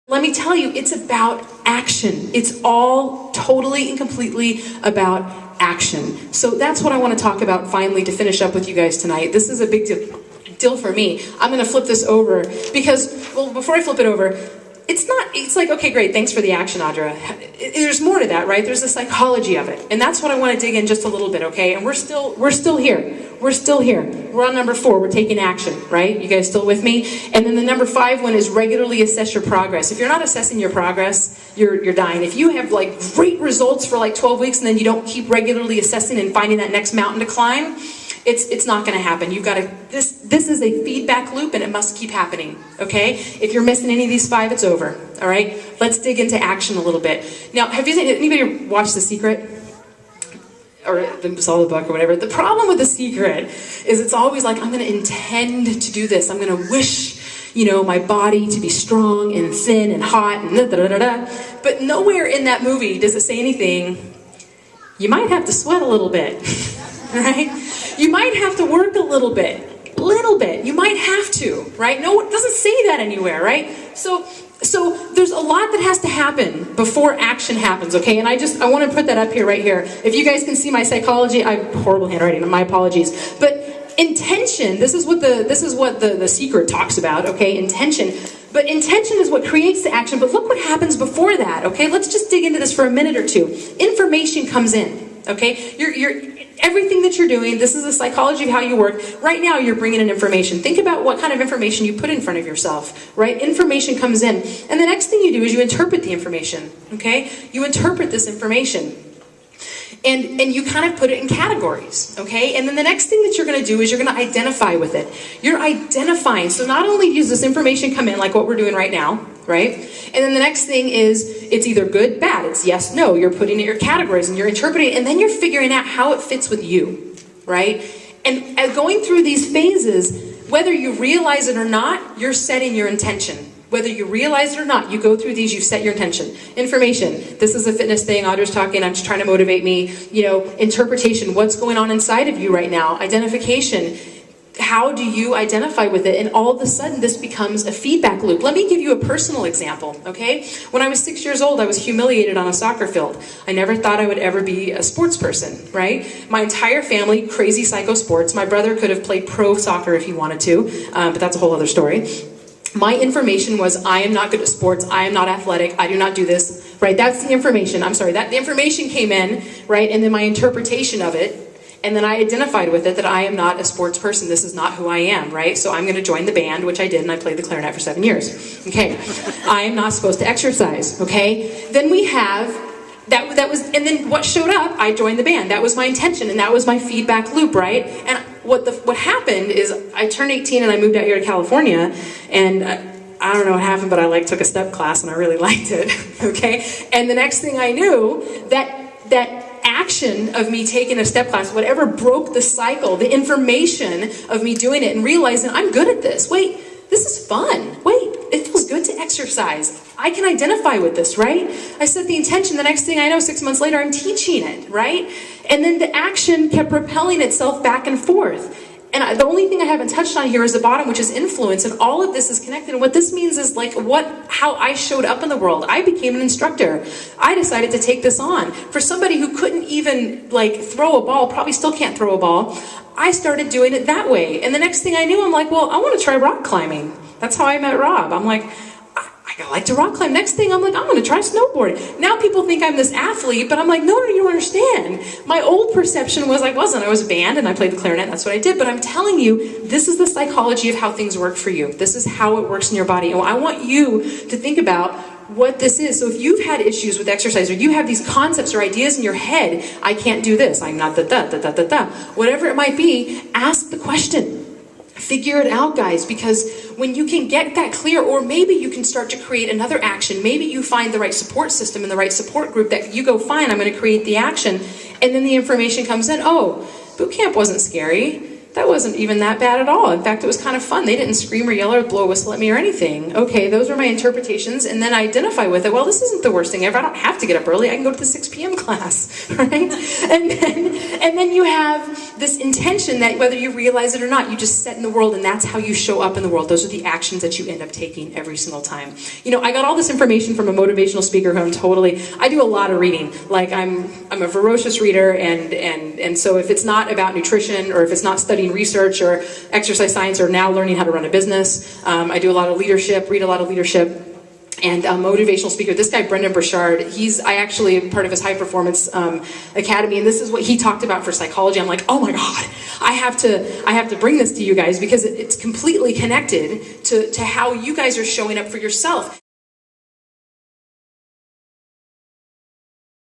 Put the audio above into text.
Let me tell you, it's about action. It's all totally and completely about action. So that's what I want to talk about finally to finish up with you guys tonight. This is a big deal for me. I'm going to flip this over because, well, before I flip it over, it's like, okay, great, thanks for the action, Audra. There's more to that, right? There's the psychology of it. And that's what I want to dig in just a little bit, okay? And we're still here. We're still here. We're on number 4. We're taking action, right? You guys still with me? And then the number 5 one is regularly assess your progress. If you're not assessing your progress, you're dying. If you have like great results for like 12 weeks and then you don't keep regularly assessing and finding that next mountain to climb, it's not going to happen. You've got to, this is a feedback loop and it must keep happening, okay? If you're missing any of these 5, it's over, all right? Let's dig into action a little bit. Now, have you seen, anybody watched The Secret? Or saw the book or whatever. The problem with The Secret is it's always like, I'm going to intend to do this. I'm going to wish, my body to be strong and thin and hot and da-da-da-da-da. But nowhere in that movie does it say anything, you might have to sweat a little bit, right? You might have to work a little bit. You might have to, right? No, it doesn't say that anywhere, right? So there's a lot that has to happen before action happens, okay? And I want to put that up here, right here. If you guys can see my psychology, I have horrible handwriting, my apologies. But intention, this is what the Secret talks about, okay? Intention. But intention is what creates the action, but look what happens before that, okay? Let's just dig into this for a minute or two. Information comes in, okay? Everything that you're doing, this is the psychology of how you work. Right now, you're bringing in information. Think about what kind of information you put in front of yourself, right? Information comes in. And the next thing you do is you interpret the information, okay? You interpret this information. And you kind of put it in categories, okay? And then the next thing that you're going to do is you're going to identify with it. You're identifying. So not only does this information come in, like what we're doing right now, right? And then the next thing is it's either good, bad, it's yes, no. You're putting in your categories and you're interpreting it, and then you're figuring out how it fits with you, right? And going through these phases, whether you realize it or not, you're setting your intention. Whether you realize it or not, you go through these, you set your intention. Information, this is a fitness thing, Audra's talking, I'm just trying to motivate me. Interpretation, what's going on inside of you right now? Identification, how do you identify with it? And all of a sudden, this becomes a feedback loop. Let me give you a personal example, okay? When I was 6 years old, I was humiliated on a soccer field. I never thought I would ever be a sports person, right? My entire family, crazy psycho sports. My brother could have played pro soccer if he wanted to, but that's a whole other story. My information was, I am not good at sports, I am not athletic, I do not do this, right? That's the information, the information came in, right? And then my interpretation of it, and then I identified with it that I am not a sports person, this is not who I am, right? So I'm gonna join the band, which I did, and I played the clarinet for 7 years, okay? I am not supposed to exercise, okay? Then we have, that was, and then what showed up, I joined the band. That was my intention, and that was my feedback loop, right? And what happened is I turned 18 and I moved out here to California, and I don't know what happened, but I took a step class and I really liked it, okay? And the next thing I knew, that action of me taking a step class, whatever broke the cycle, the information of me doing it and realizing I'm good at this. Wait, this is fun. Wait, it feels good to exercise. I can identify with this, right? I set the intention. The next thing I know, 6 months later, I'm teaching it, right? And then the action kept propelling itself back and forth. And the only thing I haven't touched on here is the bottom, which is influence. And all of this is connected. And what this means is how I showed up in the world. I became an instructor. I decided to take this on. For somebody who couldn't even throw a ball, probably still can't throw a ball, I started doing it that way. And the next thing I knew, I'm like, well, I want to try rock climbing. That's how I met Rob. I'm like, I like to rock climb. Next thing, I'm like, I'm going to try snowboarding. Now people think I'm this athlete, but I'm like, no, you don't understand. My old perception was I wasn't. I was a band and I played the clarinet. That's what I did. But I'm telling you, this is the psychology of how things work for you. This is how it works in your body. And I want you to think about what this is. So if you've had issues with exercise, or you have these concepts or ideas in your head, I can't do this, I'm not whatever it might be, ask the question. Figure it out, guys, because when you can get that clear, or maybe you can start to create another action, maybe you find the right support system and the right support group that you go, fine, I'm going to create the action, and then the information comes in, oh, boot camp wasn't scary. That wasn't even that bad at all. In fact, it was kind of fun. They didn't scream or yell or blow a whistle at me or anything. Okay, those were my interpretations, and then I identify with it. Well, this isn't the worst thing ever. I don't have to get up early. I can go to the 6 p.m. class, right? And then you have this intention that whether you realize it or not, you just set in the world, and that's how you show up in the world. Those are the actions that you end up taking every single time. You know, I got all this information from a motivational speaker who I do a lot of reading. Like I'm a ferocious reader, and so if it's not about nutrition, or if it's not studying research or exercise science, or now learning how to run a business, I do a lot of leadership, read a lot of leadership. And a motivational speaker, this guy Brendan Burchard, I actually am part of his high performance academy, and this is what he talked about for psychology. I'm like, oh my God, I have to bring this to you guys, because it's completely connected to how you guys are showing up for yourself.